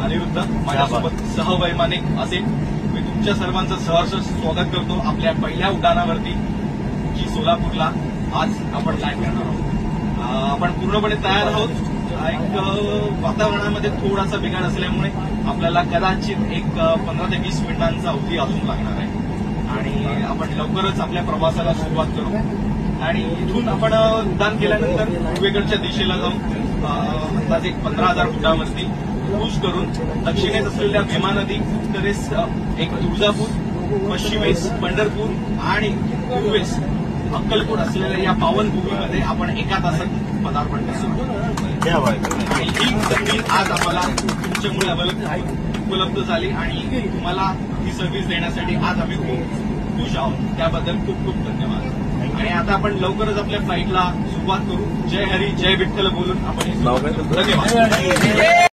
अनिरुद्ध, माझ्यासोबत सहवैमानिक असेल. मी तुमच्या सर्वांचं सहर्ष स्वागत करतो आपल्या पहिल्या उड्डाणावरती, जी सोलापूरला आज आपण लँड करणार आहोत. आपण पूर्णपणे तयार आहोत. एक वातावरणामध्ये थोडासा बिघाड असल्यामुळे आपल्याला कदाचित एक 15 ते 20 मिनिटांचा अवधी अजून लागणार आहे आणि आपण लवकरच आपल्या प्रवासाला सुरुवात करू. आणि इथून आपण उड्डाण केल्यानंतर पूर्वेकडच्या दिशेला जाऊन अंदाजे 15,000 फुटावरती क्रूज करून दक्षिणेत असलेल्या भीमा नदी, उत्तरेस एक तुळजापूर, पश्चिमेस पंढरपूर आणि पूर्वेस अक्कलकोट असलेल्या या पावनभूमीमध्ये आपण एका तासात पदार्पण करणार. आणि ही संधी आज आम्हाला तुमच्यामुळे उपलब्ध झाली आणि तुम्हाला ही सर्व्हिस देण्यासाठी आज आम्ही खूप खुश आहोत. त्याबद्दल खूप खूप धन्यवाद. आणि आता आपण लवकरच आपल्या फ्लाईटला सुरुवात करू. जय हरी जय विठ्ठल बोलून आपण धन्यवाद.